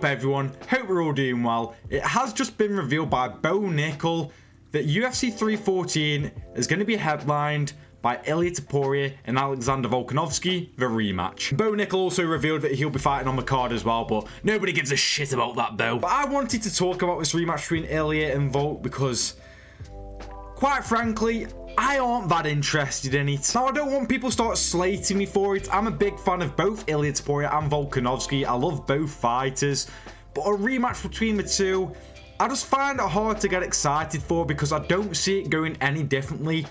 everyone? Hope we're all doing well. It has just been revealed by Bo Nickel that UFC 314 is going to be headlined by Ilia Topuria and Alexander Volkanovski, the rematch. Bo Nickel also revealed that he'll be fighting on the card as well, but nobody gives a shit about that, Bo. But I wanted to talk about this rematch between Ilia and Volk because, quite frankly, I aren't that interested in it. Now, I don't want people to start slating me for it. I'm a big fan of both Ilia Topuria and Volkanovski. I love both fighters. But a rematch between the two, I just find it hard to get excited for because I don't see it going any differently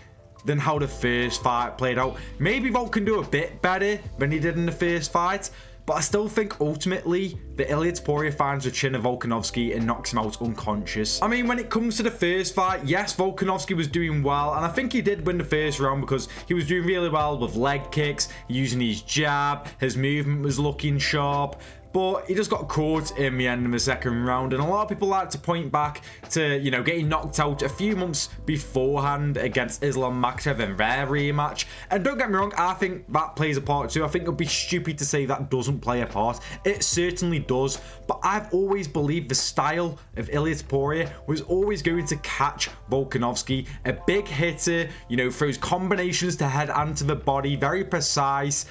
than how the first fight played out. Maybe Volk can do a bit better than he did in the first fight, but I still think ultimately that Ilia Topuria finds the chin of Volkanovski and knocks him out unconscious. I mean, when it comes to the first fight, yes, Volkanovski was doing well, and I think he did win the first round because he was doing really well with leg kicks, using his jab, his movement was looking sharp. But he just got caught in the end of the second round. And a lot of people like to point back to, you know, getting knocked out a few months beforehand against Islam Makhachev in their rematch. And don't get me wrong, I think that plays a part too. I think it would be stupid to say that doesn't play a part. It certainly does. But I've always believed the style of Ilia Topuria was always going to catch Volkanovski. A big hitter, you know, throws combinations to head and to the body, very precise.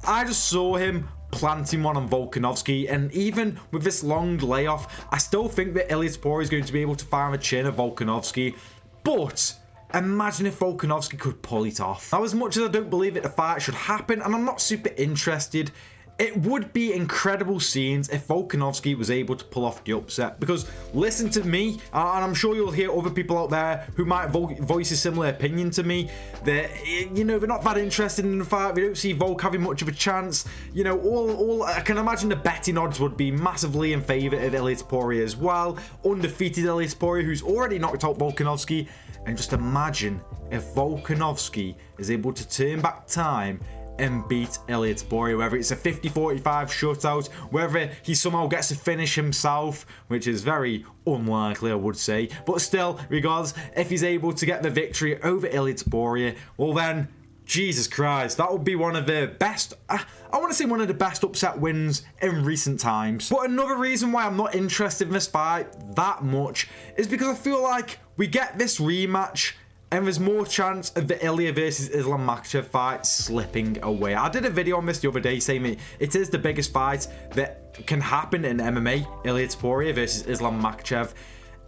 I just saw him planting one on Volkanovski, and even with this long layoff, I still think that Ilia Topuria is going to be able to find the chin of Volkanovski. But imagine if Volkanovski could pull it off. Now, as much as I don't believe that the fight should happen, and I'm not super interested, it would be incredible scenes if Volkanovski was able to pull off the upset. Because listen to me, and I'm sure you'll hear other people out there who might voice a similar opinion to me, that, you know, they're not that interested in the fight. They don't see Volk having much of a chance. You know, all I can imagine the betting odds would be massively in favour of Ilia Topuria as well. Undefeated Ilia Topuria, who's already knocked out Volkanovski. And just imagine if Volkanovski is able to turn back time and beat Ilia Topuria, whether it's a 50-45 shutout, whether he somehow gets to finish himself, which is very unlikely, I would say. But still, regardless, if he's able to get the victory over Ilia Topuria, well then, Jesus Christ, that would be one of the best, I want to say one of the best upset wins in recent times. But another reason why I'm not interested in this fight that much is because I feel like we get this rematch and there's more chance of the Ilia versus Islam Makhachev fight slipping away. I did a video on this the other day saying it is the biggest fight that can happen in MMA, Ilia Topuria versus Islam Makhachev.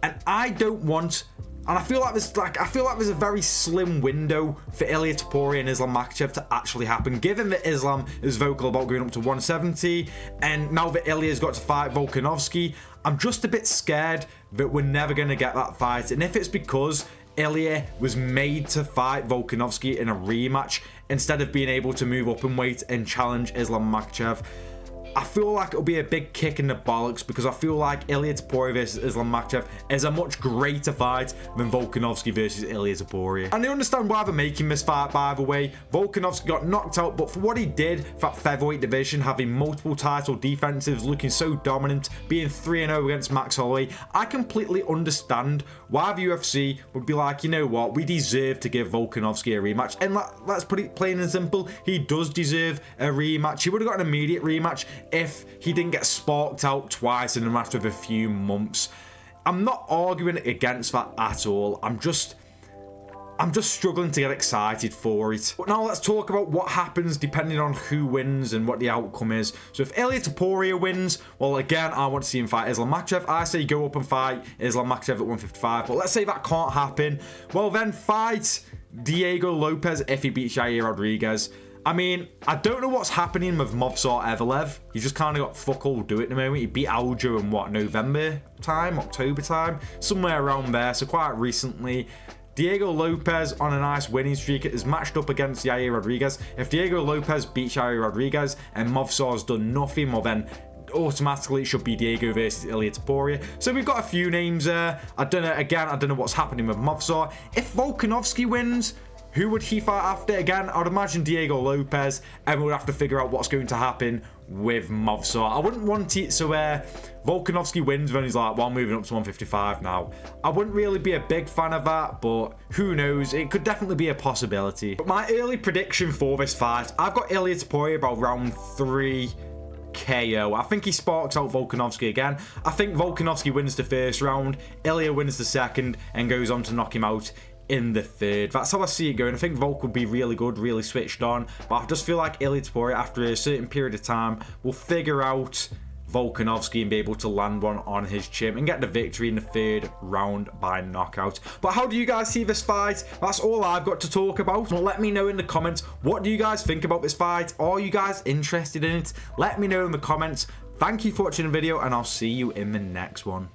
And I don't want, and I feel like there's a very slim window for Ilia Topuria and Islam Makhachev to actually happen, given that Islam is vocal about going up to 170, and now that Ilia's got to fight Volkanovski, I'm just a bit scared that we're never going to get that fight. And if it's because Ilia was made to fight Volkanovski in a rematch instead of being able to move up in weight and challenge Islam Makhachev, I feel like it'll be a big kick in the bollocks because I feel like Ilia Topuria versus Islam Makhachev is a much greater fight than Volkanovski versus Ilia Topuria. And I understand why they're making this fight, by the way. Volkanovski got knocked out, but for what he did for that featherweight division, having multiple title defensives, looking so dominant, being 3-0 against Max Holloway, I completely understand why the UFC would be like, you know what, we deserve to give Volkanovski a rematch. And let's put it plain and simple, he does deserve a rematch. He would have got an immediate rematch if he didn't get sparked out twice in a matter of a few months. I'm not arguing against that at all. I'm just struggling to get excited for it. But now let's talk about what happens depending on who wins and what the outcome is. So if Ilia Topuria wins, well, again, I want to see him fight Islam Makhachev. I say go up and fight Islam Makhachev at 155. But let's say that can't happen. Well, then fight Diego Lopez if he beats Yair Rodriguez. I mean, I don't know what's happening with Movsar Evelev. He's just kind of got fuck all do it at the moment. He beat Aljo in what, November time, October time, somewhere around there. So quite recently. Diego Lopez on a nice winning streak is matched up against Yair Rodriguez. If Diego Lopez beats Yair Rodriguez and Movsar's done nothing, well then automatically it should be Diego versus Ilia Topuria. So we've got a few names there. I don't know what's happening with Movsar. If Volkanovski wins, who would he fight after? Again, I'd imagine Diego Lopez, and we'll have to figure out what's going to happen with Movsar. I wouldn't want it so where Volkanovski wins when he's like, well, I'm moving up to 155 now. I wouldn't really be a big fan of that, but who knows? It could definitely be a possibility. But my early prediction for this fight, I've got Ilia Topuria about round 3, KO. I think he sparks out Volkanovski again. I think Volkanovski wins the first round, Ilia wins the second, and goes on to knock him out in the third. That's how I see it going. I think Volk would be really good, really switched on, but I just feel like Ilia Topuria, after a certain period of time, will figure out Volkanovski and be able to land one on his chin and get the victory in the third round by knockout. But how do you guys see this fight? That's all I've got to talk about. Well, let me know in the comments, what do you guys think about this fight? Are you guys interested in it? Let me know in the comments. Thank you for watching the video, and I'll see you in the next one.